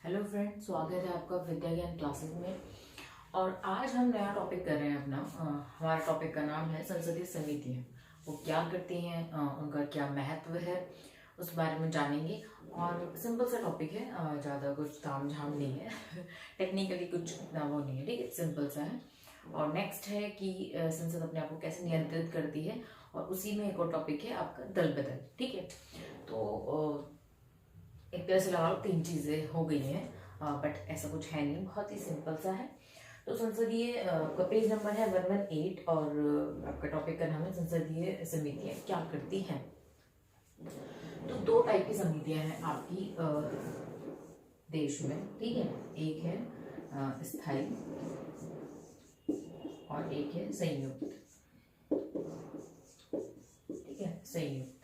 Hello friend, स्वागत है आपका विद्या ज्ञान क्लासेस में। और आज हम नया टॉपिक कर रहे हैं अपना। हमारा टॉपिक का नाम है संसदीय समितियाँ। वो क्या करती हैं, उनका क्या महत्व है, उस बारे में जानेंगे। और सिंपल सा टॉपिक है, ज़्यादा कुछ ताम झाम नहीं है टेक्निकली कुछ इतना वो नहीं है, ठीक है, सिंपल सा है। और नेक्स्ट है कि संसद अपने आप को कैसे नियंत्रित करती है, और उसी में एक और टॉपिक है आपका दल बदल, ठीक है। तो एक तरह से लगा लो 3 चीजें हो गई हैं, बट ऐसा कुछ है नहीं, बहुत ही सिंपल सा है। तो संसदीय का पेज नंबर है 118 और आपका टॉपिक का नाम है संसदीय समितियां क्या करती हैं। तो 2 टाइप की समितियां हैं आपकी देश में, ठीक है। एक है स्थायी और एक है संयुक्त, ठीक है, संयुक्त।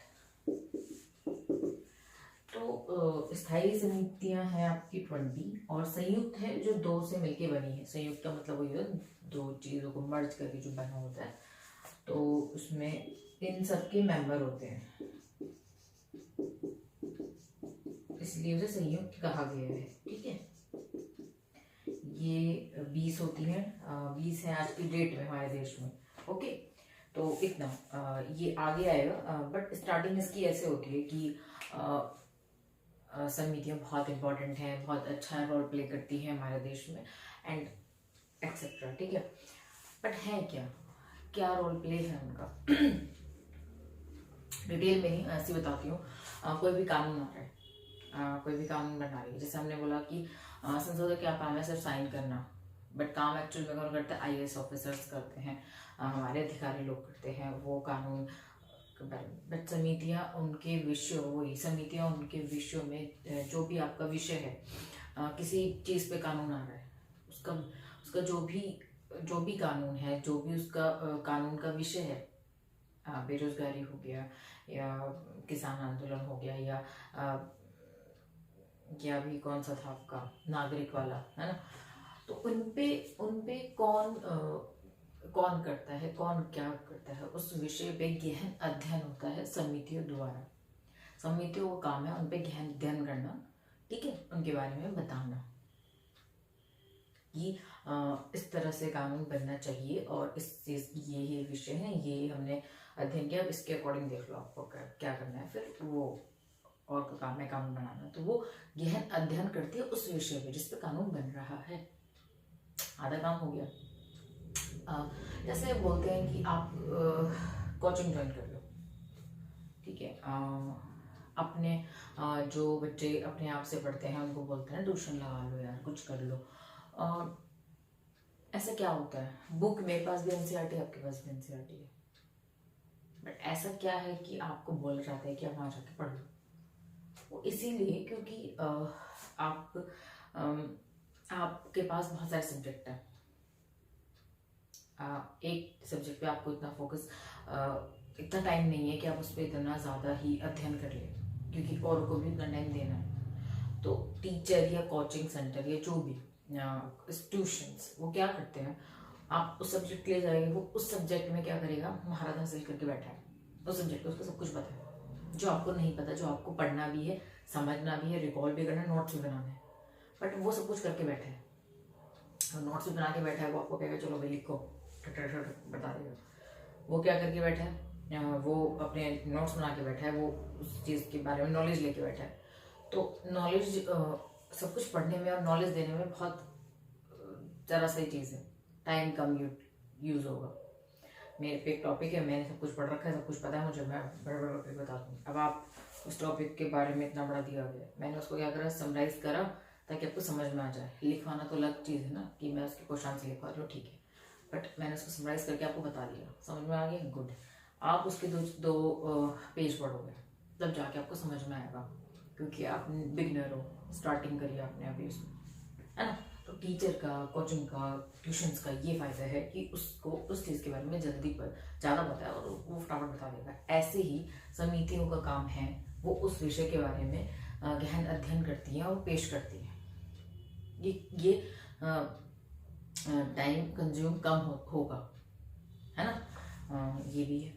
तो स्थायी समितियां हैं आपकी 20 और संयुक्त है जो 2 से मिलके बनी है। संयुक्त का मतलब वही है 2 चीजों को मर्ज करके जो बना होता है, तो उसमें इन सबके मेंबर होते हैं, इसलिए उसे संयुक्त कहा गया है, ठीक है। ये 20 होती हैं, 20 है आज की डेट में हमारे देश में, ओके। तो इतना ये आगे आएगा, बट स्टार्टिंग इसकी ऐसे होती है कि समितियाँ बहुत इंपॉर्टेंट हैं, बहुत अच्छा रोल प्ले करती हैं हमारे देश में एंड एक्सेट्रा, ठीक है। बट है क्या क्या रोल प्ले है उनका डिटेल में नहीं, ऐसी बताती हूँ। कोई भी कानून आ रहा है, कोई भी कानून बना रही है, जैसे हमने बोला कि संसद का क्या काम है, सिर्फ साइन करना, बट काम एक्चुअल में कौन करता है, आईएएस ऑफिसर्स करते हैं, हमारे अधिकारी लोग करते हैं वो कानून। बट समितियाँ उनके विषयों, वही समितियाँ उनके विषयों में जो भी आपका विषय है, किसी चीज़ पे कानून आ रहा है, उसका उसका जो भी कानून है, जो भी उसका कानून का विषय है, बेरोजगारी हो गया या किसान आंदोलन हो गया या भी कौन सा था आपका नागरिक वाला, है ना। तो उनपे कौन करता है, कौन क्या करता है, उस विषय पे गहन अध्ययन होता है समितियों द्वारा। समितियों का काम है उन पे गहन अध्ययन करना, ठीक है, उनके बारे में बताना कि इस तरह से कानून बनना चाहिए और इस चीज ये विषय है, ये हमने अध्ययन किया, अब इसके अकॉर्डिंग देख लो आपको क्या करना है। फिर वो और का काम है कानून बनाना, तो वो गहन अध्ययन करती है उस विषय पे जिस पे कानून बन रहा है। आधा काम हो गया। जैसे बोलते हैं कि आप कोचिंग ज्वाइन कर लो, ठीक है। अपने जो बच्चे अपने आप से पढ़ते हैं उनको बोलते हैं ट्यूशन लगा लो यार, कुछ कर लो। ऐसा क्या होता है, बुक मेरे पास भी एनसीईआरटी, आपके पास भी एनसीईआरटी है, बट ऐसा क्या है कि आपको बोला जाता है कि आप वहाँ जाके पढ़ लो। वो इसीलिए क्योंकि आपके पास बहुत सारे सब्जेक्ट हैं, एक सब्जेक्ट पे आपको इतना टाइम नहीं है कि आप उस पर इतना ज़्यादा ही अध्ययन कर लें, क्योंकि और को भी उतना टाइम देना है। तो टीचर या कोचिंग सेंटर या जो भी ट्यूशंस, वो क्या करते हैं, आप उस सब्जेक्ट ले जाएंगे, वो उस सब्जेक्ट में क्या करेगा, महारत हासिल करके बैठा है उस सब्जेक्ट में, उसको सब कुछ पता है। जो आपको नहीं पता, जो आपको पढ़ना भी है, समझना भी है, रिकॉल भी करना है, नोट्स भी बनाना है, बट वो सब कुछ करके बैठा है, और नोट्स भी बना के बैठा है। वो आपको कहेगा चलो भाई लिखो, बता देगा। वो क्या करके बैठा है, वो अपने नोट्स बना के बैठा है, वो उस चीज़ के बारे में नॉलेज लेके बैठा है। तो नॉलेज सब कुछ पढ़ने में और नॉलेज देने में बहुत ज़रा सी चीज़ है, टाइम कम यूज़ होगा। मेरे पे एक टॉपिक है, मैंने सब कुछ पढ़ रखा है, सब कुछ पता है मुझे, मैं बड़े बड़े टॉपिक बता दूँ। अब आप उस टॉपिक के बारे में इतना बड़ा दिया गया, मैंने उसको क्या करा, समराइज करा ताकि आपको समझ में आ जाए। लिखवाना तो अलग चीज़ है ना, कि मैं उसके क्वेश्चन से लिखवा रही हूँ, ठीक है, बट मैंने उसको समराइज करके आपको बता दिया, समझ में आ गया, गुड। आप उसके दो पेज पढ़ोगे तब जाके आपको समझ में आएगा, क्योंकि आप बिगनर हो, स्टार्टिंग करिए आपने अभी उसमें, है ना। तो टीचर का, कोचिंग का, ट्यूशन्स का ये फायदा है कि उसको उस चीज़ के बारे में ज़्यादा पता है और वो फटाफट बता देगा। ऐसे ही समितियों का काम है, वो उस विषय के बारे में गहन अध्ययन करती हैं और पेश करती हैं। ये टाइम कंज्यूम कम होगा, है ना। ये भी है।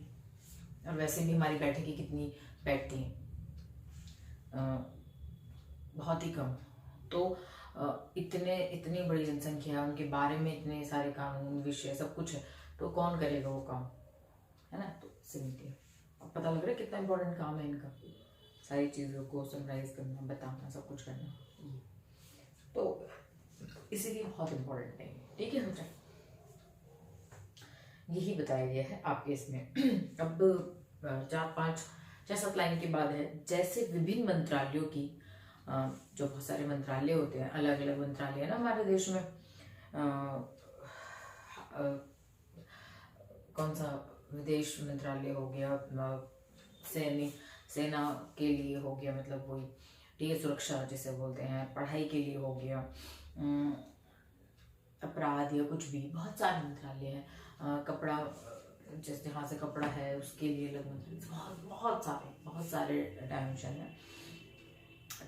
और वैसे भी हमारी बैठकें कितनी बैठती हैं, बहुत ही कम, तो इतने इतनी बड़ी जनसंख्या, उनके बारे में इतने सारे कानून, विषय, सब कुछ है, तो कौन करेगा वो काम, है ना। तो समिति, अब पता लग रहा है कितना इंपॉर्टेंट काम है इनका, सारी चीज़ों को समराइज करना, बताना, सब कुछ करना, तो इसीलिए बहुत इम्पोर्टेंट है। ठीक है बच्चा, यही बताया गया है आपके इसमें। अब 4-5-6-7 लाइन के बाद है, जैसे विभिन्न मंत्रालयों की, जो बहुत सारे मंत्रालय होते हैं, अलग अलग मंत्रालय है ना हमारे देश में, कौन सा, विदेश मंत्रालय हो गया, सेना के लिए हो गया, मतलब वही, ठीक है, सुरक्षा जिसे बोलते हैं, पढ़ाई के लिए हो गया, अपराध या कुछ भी, बहुत सारे मंत्रालय हैं, कपड़ा, जैसे जहाँ से कपड़ा है उसके लिए अलग मंत्रालय, बहुत सारे डायमेंशन है।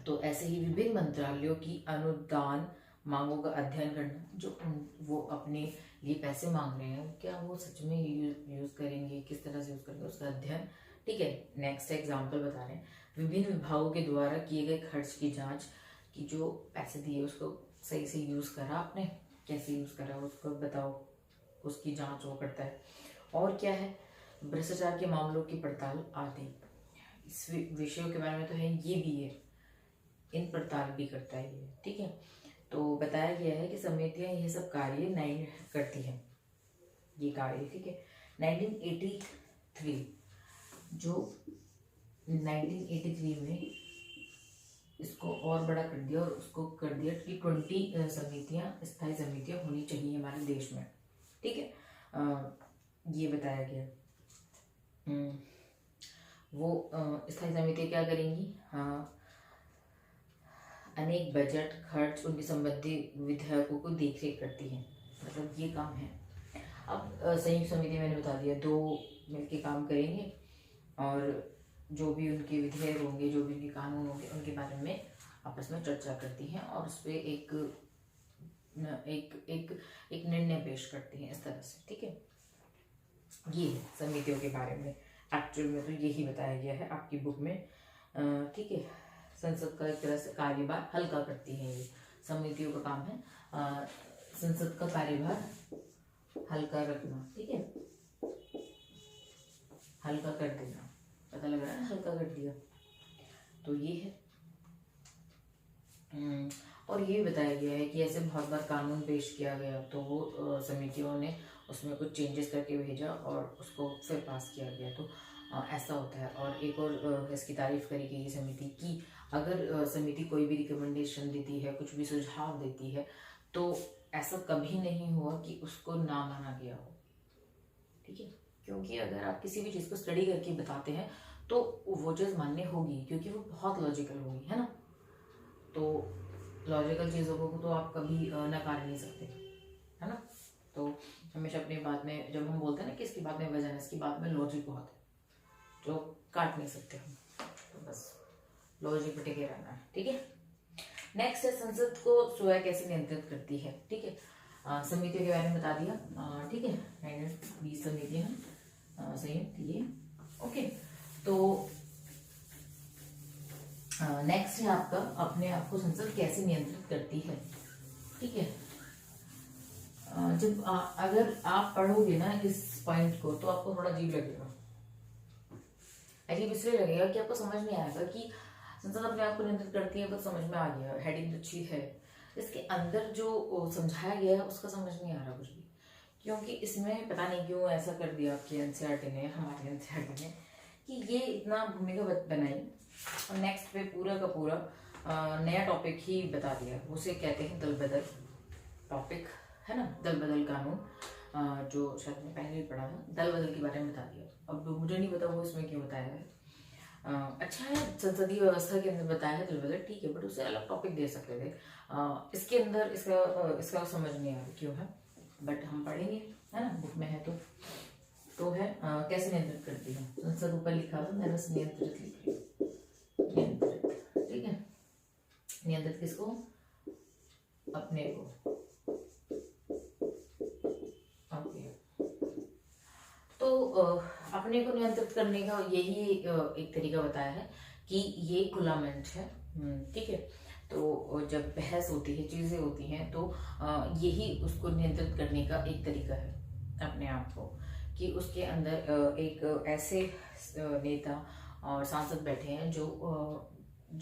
तो ऐसे ही विभिन्न मंत्रालयों की अनुदान मांगों का अध्ययन करना, जो वो अपने लिए पैसे मांग रहे हैं, क्या वो सच में यूज करेंगे, किस तरह से यूज करेंगे, उसका अध्ययन। ठीक है, नेक्स्ट एग्जाम्पल बता रहे हैं, विभिन्न विभागों के द्वारा किए गए खर्च की जांच, कि जो पैसे दिए उसको सही से यूज करा आपने, कैसे यूज करा उसको बताओ, उसकी जांच वो करता है। और क्या है, भ्रष्टाचार के मामलों की पड़ताल आदि, इस विषयों के बारे में तो है, ये भी है, इन पड़ताल भी करता है ये। ठीक है, तो बताया गया है कि समितियां ये सब कार्य नहीं करती हैं, ये कार्य। ठीक है, 1983 जो 1983 में इसको और बड़ा कर दिया, और उसको कर दिया कि 20 समितियां, स्थायी समितियां होनी चाहिए हमारे देश में। ठीक है, ये बताया गया। वो स्थायी समितियां क्या करेंगी, अनेक बजट खर्च, उनके संबंधी विधेयकों को देखरेख करती हैं, मतलब ये काम है। अब संयुक्त समिति मैंने बता दिया, 2 मिलके काम करेंगे, और जो भी उनके विधेयक होंगे, जो भी उनके कानून होंगे, उनके बारे में आपस में चर्चा करती हैं, और उस पर एक निर्णय पेश करती हैं, इस तरह से। ठीक है, ये समितियों के बारे में एक्चुअल में तो यही बताया गया है आपकी बुक में। ठीक है, संसद का एक तरह से कार्यभार हल्का करती है ये, समितियों का काम है संसद का कार्यभार हल्का रखना। ठीक है, हल्का कर देना, पता लग रहा है, हल्का कर दिया, तो ये है। और ये बताया गया है कि ऐसे बहुत बार कानून पेश किया गया, तो वो समितियों ने उसमें कुछ चेंजेस करके भेजा और उसको फिर पास किया गया, तो ऐसा होता है। और एक और इसकी तारीफ करी गई समिति की, अगर समिति कोई भी रिकमेंडेशन देती है, कुछ भी सुझाव देती है, तो ऐसा कभी नहीं हुआ कि उसको ना माना गया हो। ठीक है, क्योंकि अगर आप किसी भी चीज़ को स्टडी करके बताते हैं तो वो चीज़ मान्य होगी, क्योंकि वो बहुत लॉजिकल होगी, है ना। तो लॉजिकल चीज़ों को तो आप कभी नकार नहीं सकते, है ना। तो हमेशा अपनी बात में, जब हम बोलते हैं ना कि इसकी बात में वजन है, इसकी बात में लॉजिक बहुत है, जो काट नहीं सकते हम, तो बस लॉजिक पे टिके रहना है। ठीक है, नेक्स्ट है, संसद को स्वयं कैसे नियंत्रित करती है। ठीक है, समितियों के बारे में बता दिया। ठीक है, 20 समितियां हैं संयुक्त, ये ओके। तो नेक्स्ट है आपका, अपने आप को संसद कैसे नियंत्रित करती है। ठीक है, जब अगर आप पढ़ोगे ना इस पॉइंट को, तो आपको थोड़ा अजीब लगेगा। अजीब इसलिए लगेगा कि आपको समझ नहीं आएगा कि संसद अपने आप को नियंत्रित करती है, तो समझ में आ गया, हेडिंग अच्छी है, इसके अंदर जो समझाया गया है उसका समझ नहीं आ रहा कुछ भी, क्योंकि इसमें पता नहीं क्यों ऐसा कर दिया आपके एनसीईआरटी ने, हमारे एनसीईआरटी ने, कि ये इतना भूमिका बनाई और नेक्स्ट पे पूरा का पूरा नया टॉपिक ही बता दिया। उसे कहते हैं दल बदल टॉपिक, है ना, दल बदल कानून, जो शायद मैंने पहले भी पढ़ा था, दल बदल के बारे में बता दिया। अब मुझे नहीं पता वो इसमें क्यों बताया है। अच्छा है, संसदीय व्यवस्था के अंदर बताया है दल बदल, ठीक है, बट उसे अलग टॉपिक दे सकते थे। इसके अंदर इसका समझ नहीं आ रहा क्यों है, बट हम पढ़ेंगे, है ना, बुक में है तो है कैसे नियंत्रित करती है संसद, ऊपर लिखा था, मैंने बस नियंत्रित लिख लिया, नियंत्रित। ठीक है, नियंत्रित किसको, अपने को, ओके। तो अपने को नियंत्रित करने का यही एक तरीका बताया है कि ये खुला मंच है। ठीक है, तो जब बहस होती है, चीज़ें होती हैं, तो यही उसको नियंत्रित करने का एक तरीका है अपने आप को, कि उसके अंदर एक ऐसे नेता और सांसद बैठे हैं जो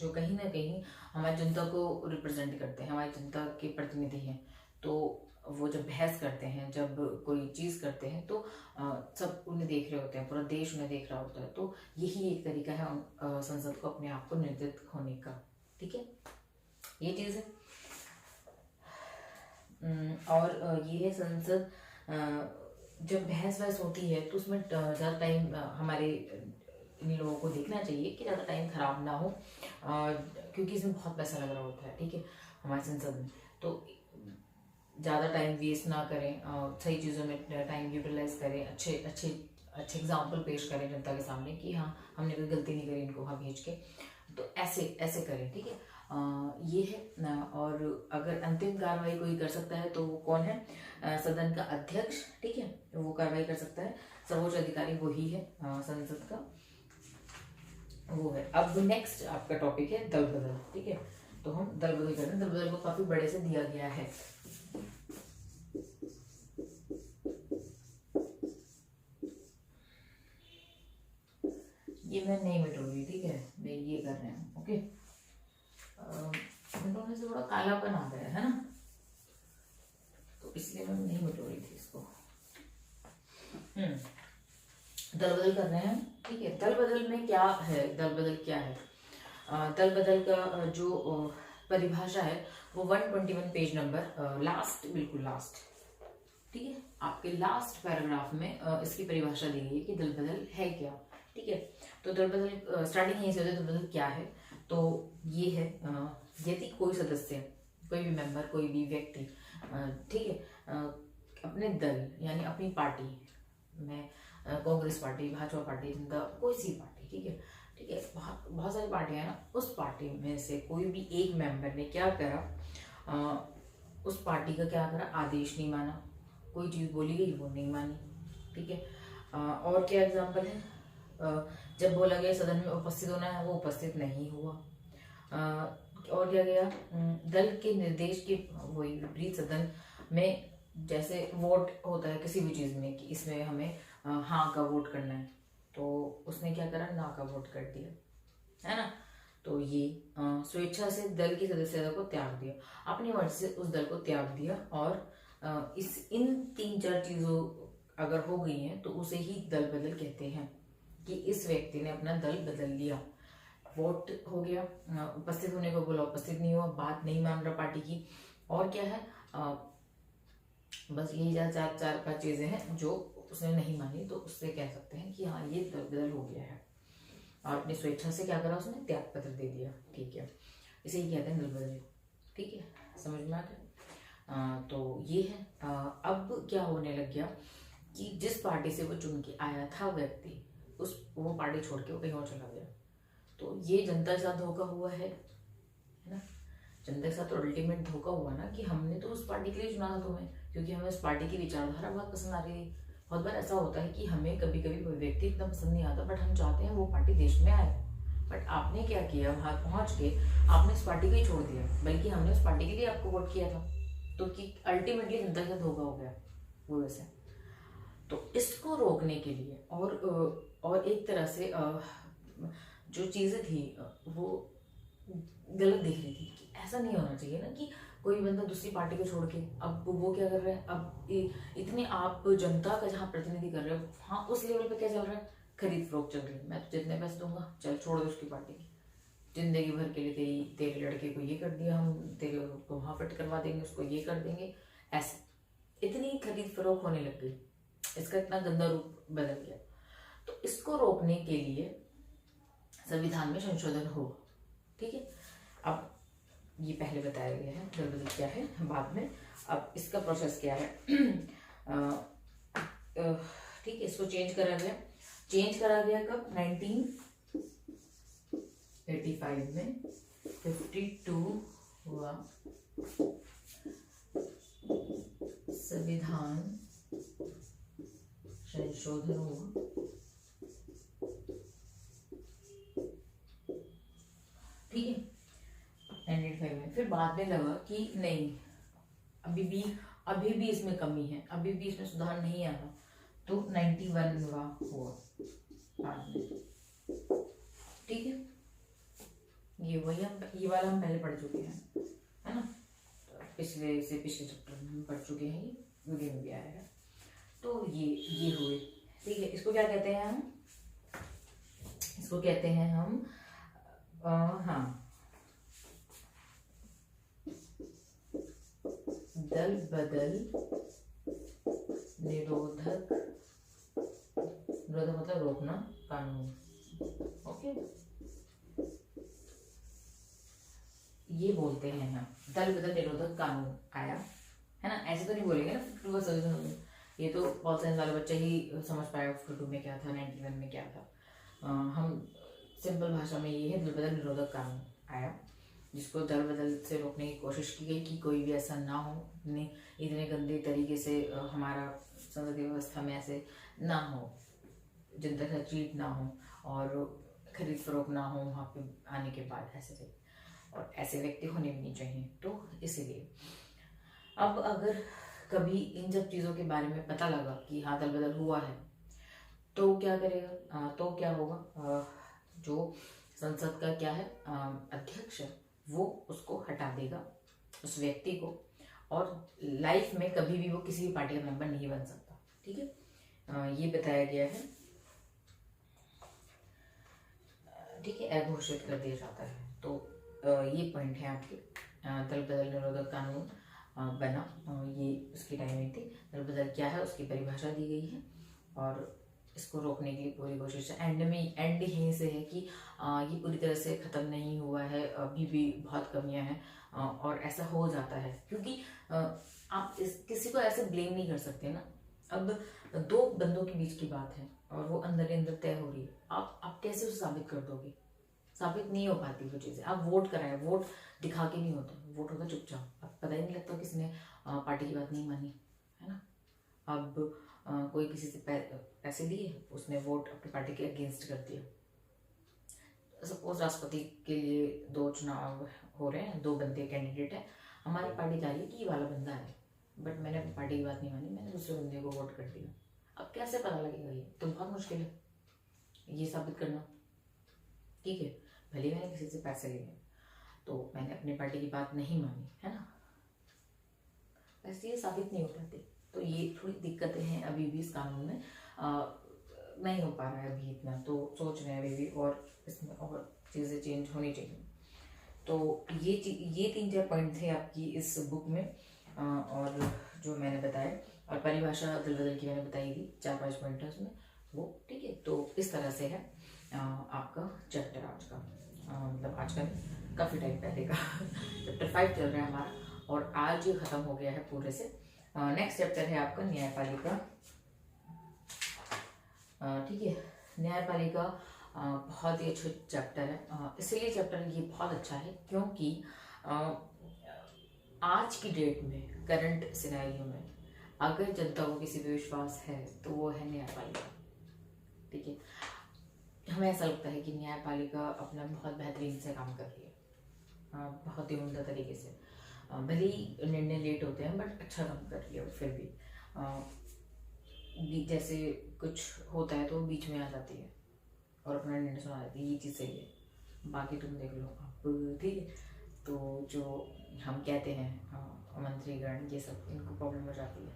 कहीं ना कहीं हमारी जनता को रिप्रेजेंट करते हैं, हमारी जनता के प्रतिनिधि हैं। तो वो जब बहस करते हैं, जब कोई चीज़ करते हैं, तो सब उन्हें देख रहे होते हैं, पूरा देश उन्हें देख रहा होता है। तो यही एक तरीका है संसद को अपने आप को नियंत्रित होने का। ठीक है, ये चीज़ है। और ये है संसद, जब बहस वहस होती है तो उसमें ज़्यादा टाइम हमारे इन लोगों को देखना चाहिए कि ज़्यादा टाइम खराब ना हो, क्योंकि इसमें बहुत पैसा लग रहा होता है। ठीक है, हमारे संसद में तो ज़्यादा टाइम वेस्ट ना करें, सही चीज़ों में टाइम यूटिलाइज करें, अच्छे अच्छे अच्छे एग्जाम्पल पेश करें जनता के सामने कि हाँ हमने कोई गलती नहीं करी इनको वहाँ भेज के, तो ऐसे ऐसे करें। ठीक है, ये है। और अगर अंतिम कार्रवाई कोई कर सकता है तो वो कौन है? सदन का अध्यक्ष। ठीक है, वो कार्रवाई कर सकता है, सर्वोच्च अधिकारी वही है संसद का, वो है। अब नेक्स्ट आपका टॉपिक है दल बदल। ठीक है, तो हम दल बदल करते हैं। दल बदल को काफी बड़े से दिया गया है। ये मैं नहीं मिटूंगी, ठीक है, मैं ये कर रहे हैं। ओके, मिटाने से थोड़ा कालापन आ गया है ना, तो इसलिए मैं नहीं मिटो रही थी इसको। दल बदल कर रहे हैं। ठीक है, दल बदल में क्या है? दल बदल क्या है? दल बदल का जो परिभाषा है वो 121 पेज नंबर लास्ट, बिल्कुल लास्ट। ठीक है, आपके लास्ट पैराग्राफ में इसकी परिभाषा दी गई है कि दल बदल है क्या। ठीक है, तो दल बदल स्टार्टिंग यहीं से होती है, दल बदल क्या है? तो ये है, यदि कोई सदस्य, कोई भी मेंबर, कोई भी व्यक्ति, ठीक है, अपने दल यानी अपनी पार्टी में, कांग्रेस पार्टी, भाजपा पार्टी, जनता, कोई सी पार्टी, ठीक है, ठीक है, बहुत सारी पार्टियां हैं ना, उस पार्टी में से कोई भी एक मेंबर ने क्या करा, उस पार्टी का क्या करा, आदेश नहीं माना, कोई चीज़ बोली गई वो नहीं मानी। ठीक है, और क्या एग्जाम्पल है? जब बोला गया सदन में उपस्थित होना है, वो उपस्थित नहीं हुआ। और क्या गया, दल के निर्देश के वही विपरीत सदन में, जैसे वोट होता है किसी भी चीज़ में कि इसमें हमें हाँ का वोट करना है, तो उसने क्या करा, ना का वोट कर दिया, है ना। तो ये स्वेच्छा से दल की सदस्यता को त्याग दिया, अपनी मर्जी से उस दल को त्याग दिया, और इन 3-4 चीजों अगर हो गई हैं तो उसे ही दल बदल कहते हैं, कि इस व्यक्ति ने अपना दल बदल लिया। वोट हो गया, उपस्थित होने को बोला, उपस्थित नहीं हुआ, बात नहीं मान रहा पार्टी की, और क्या है, बस यही चार 5 चीजें हैं जो उसने नहीं मानी, तो उससे कह सकते हैं कि हाँ ये दल बदल हो गया है, और अपनी स्वेच्छा से क्या करा, उसने त्याग पत्र दे दिया। ठीक है, इसे ही कहते हैं दल बदल। ठीक है, समझ में आ गया। तो ये है। अब क्या होने लग गया कि जिस पार्टी से वो चुन के आया था व्यक्ति, वो पार्टी छोड़ के वो कहीं और चला गया, तो ये जनता के साथ धोखा हुआ है ना। जनता के साथ तो अल्टीमेट धोखा हुआ ना, कि हमने तो उस पार्टी के लिए चुना था तुम्हें, क्योंकि हमें उस पार्टी की विचारधारा बहुत पसंद आ रही थी। बहुत बार ऐसा होता है कि हमें कभी कभी कोई व्यक्ति इतना पसंद नहीं आता, बट हम चाहते हैं वो पार्टी देश में आए, बट आपने क्या किया, वहां पहुंच के आपने उस पार्टी को ही छोड़ दिया, बल्कि हमने उस पार्टी के लिए आपको वोट किया था, तो कि अल्टीमेटली जनता के साथ धोखा हो गया वो वैसे। तो इसको रोकने के लिए, और एक तरह से जो चीजें थी वो गलत दिख रही थी, कि ऐसा नहीं होना चाहिए ना, कि कोई बंदा दूसरी पार्टी को छोड़ के, अब वो क्या कर रहा है, अब इतने आप जनता का जहाँ प्रतिनिधि कर रहे हो, हाँ उस लेवल पे क्या चल रहा है, खरीद फरोख्त चल रही है, मैं तो जितने पैसे दूंगा, चल छोड़ दो उसकी पार्टी की, जिंदगी भर के लिए तेरे लड़के को ये कर दिया, हम तेरे को वहाँ फिट करवा देंगे, उसको ये कर देंगे, ऐसे इतनी खरीद फरोख्त होने लग गई, इसका इतना गंदा रूप बदल गया। तो इसको रोकने के लिए संविधान में संशोधन हो। ठीक है, अब ये पहले बताया गया है दल बदल क्या है, बाद में अब इसका प्रोसेस क्या है। ठीक है, इसको चेंज करा गया कब, 1985 में 52 हुआ संविधान संशोधन हुआ। ठीक है, 1995 में। फिर बाद में लगा कि नहीं, अभी भी इसमें कमी है, अभी भी इसमें सुधार नहीं आया, तो 91 हुआ बाद में। ठीक है, ये वाला हम पहले पढ़ चुके हैं, है ना, पिछले चैप्टर में हम पढ़ चुके हैं, ये वीडियो में भी आया है। तो ये हुए। ठीक है, इसको क्या कहते हैं हम? इसको कहते हैं हम हाँ, दल बदल निरोधक मतलब रोकना कानून। ओके, ये बोलते हैं हम, दल बदल निरोधक कानून आया, है ना। ऐसे तो नहीं बोलेंगे ना 52 का सोल्यूशन, ये तो पॉल साइंस वाला बच्चा ही समझ पाएगा 52 में क्या था, 91 में क्या था। हम सिंपल भाषा में ये है, दल बदल निरोधक कानून आया, जिसको दल बदल से रोकने की कोशिश की गई कि कोई भी ऐसा ना हो, इतने गंदे तरीके से हमारा संसदीय व्यवस्था में ऐसे ना हो, जनता का चीट ना हो और खरीद फरोख्त ना हो वहाँ पे आने के बाद ऐसे, और ऐसे व्यक्ति होने भी नहीं चाहिए। तो इसीलिए अब अगर कभी इन सब चीज़ों के बारे में पता लगा कि हाँ दल बदल हुआ है, तो क्या करेगा? तो क्या होगा? जो संसद का क्या है अध्यक्ष, वो उसको हटा देगा, उस व्यक्ति को, और लाइफ में कभी भी वो किसी भी पार्टी का मेंबर नहीं बन सकता। ठीक है, ये बताया गया है। ठीक है, घोषित कर दिया जाता है। तो ये पॉइंट है आपके। दल बदल निरोधक कानून बना, ये उसकी टाइमिंग थी। दल बदल क्या है उसकी परिभाषा दी गई है, और इसको रोकने की पूरी कोशिश है। एंड यहीं से है कि ये पूरी तरह से ख़त्म नहीं हुआ है, अभी भी बहुत कमियां हैं, और ऐसा हो जाता है क्योंकि आप किसी को ऐसे ब्लेम नहीं कर सकते ना। अब दो बंदों के बीच की बात है और वो अंदर ही अंदर तय हो रही है, आप कैसे उसे साबित कर दोगे? साबित नहीं हो पाती वो चीज़ें। आप वोट कराए, वोट दिखा के नहीं होता, वोट होता चुपचाप, अब पता ही नहीं लगता किसने पार्टी की बात नहीं मानी, है ना। अब कोई किसी से पैसे लिए, उसने वोट अपनी पार्टी के अगेंस्ट कर दिया। सपोज राष्ट्रपति के लिए 2 चुनाव हो रहे हैं, 2 बंदे कैंडिडेट हैं, हमारी पार्टी चाह रही है कि ये वाला बंदा है, बट मैंने अपनी पार्टी की बात नहीं मानी, मैंने दूसरे बंदे को वोट कर दिया। अब कैसे पता लगेगा? ये तो बहुत मुश्किल है ये साबित करना। ठीक है, भले मैंने किसी से पैसे लिए, तो मैंने अपनी पार्टी की बात नहीं मानी, है ना, ऐसे ये साबित नहीं हो पाती। तो ये थोड़ी दिक्कतें हैं अभी भी इस कानून में, नहीं हो पा रहा है अभी इतना, तो सोच रहे हैं अभी भी, और इसमें और चीज़ें चेंज होनी चाहिए। तो ये 3-4 पॉइंट थे आपकी इस बुक में, और जो मैंने बताया, और परिभाषा दल बदल की मैंने बताई थी, 4-5 पॉइंट है उसमें वो। ठीक है, तो इस तरह से है आपका चैप्टर आज का, मतलब आज का काफ़ी टाइम पहले का चैप्टर 5 चल रहा है हमारा, और आज ये ख़त्म हो गया है पूरे से। नेक्स्ट चैप्टर है आपका न्यायपालिका। ठीक है, न्यायपालिका बहुत ही अच्छा चैप्टर है। इसीलिए चैप्टर ये बहुत अच्छा है क्योंकि आज की डेट में, करंट सिनेरियो में, अगर जनता को किसी पे विश्वास है तो वो है न्यायपालिका। ठीक है, हमें ऐसा लगता है कि न्यायपालिका अपना बहुत बेहतरीन से काम कर रही है, बहुत ही उम्दा तरीके से, भले ही निर्णय लेट होते हैं बट अच्छा काम कर रही है। फिर भी जैसे कुछ होता है तो बीच में आ जाती है और अपना निर्णय सुना देती है, ये चीज़ सही है, बाकी तुम देख लो आप। ठीक है, तो जो हम कहते हैं मंत्रीगण, ये सब, इनको प्रॉब्लम हो जाती है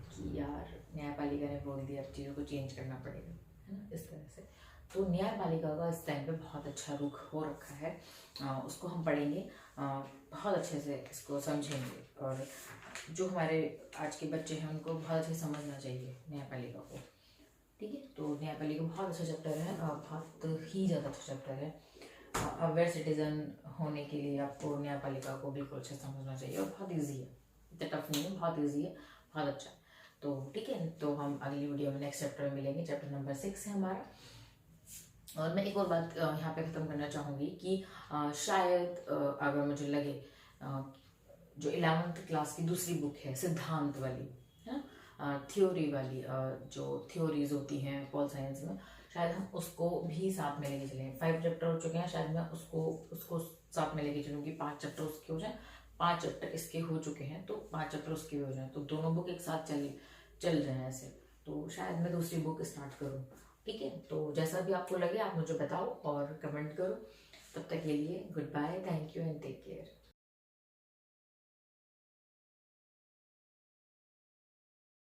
कि यार न्यायपालिका ने बोल दिया, अब चीज़ों को चेंज करना पड़ेगा, है ना, इस तरह से। तो न्यायपालिका का इस टाइम पे बहुत अच्छा रुख हो रखा है, उसको हम पढ़ेंगे, बहुत अच्छे से इसको समझेंगे, और जो हमारे आज के बच्चे हैं उनको बहुत अच्छे समझना चाहिए न्यायपालिका को। ठीक है, तो न्यायपालिका बहुत अच्छा चैप्टर है, बहुत ही ज़्यादा अच्छा चैप्टर है। अवेयर सिटीजन होने के लिए आपको न्यायपालिका को बिल्कुल अच्छा समझना चाहिए, और बहुत ईजी है, इतना टफ नहीं है, बहुत ईजी है, बहुत अच्छा। तो ठीक है, तो हम अगली वीडियो में नेक्स्ट चैप्टर में मिलेंगे। चैप्टर नंबर 6 है हमारा। और मैं एक और बात यहाँ पे ख़त्म करना चाहूँगी कि शायद अगर मुझे लगे जो 11th क्लास की दूसरी बुक है, सिद्धांत वाली, है ना, थ्योरी वाली, जो थ्योरीज होती हैं पॉल साइंस में, शायद हम उसको भी साथ में लेके चलें। 5 चैप्टर हो चुके हैं, शायद मैं उसको उसको साथ में लेके चलूँगी। 5 चैप्टर उसके हो जाए, 5 चैप्टर इसके हो चुके हैं तो 5 चैप्टर उसके भी हो जाए, तो दोनों बुक एक साथ चल रहे हैं ऐसे। तो शायद मैं दूसरी बुक स्टार्ट करूँ। ठीक है, तो जैसा भी आपको लगे आप मुझे बताओ और कमेंट करो। तब तक के लिए goodbye, thank you and take care.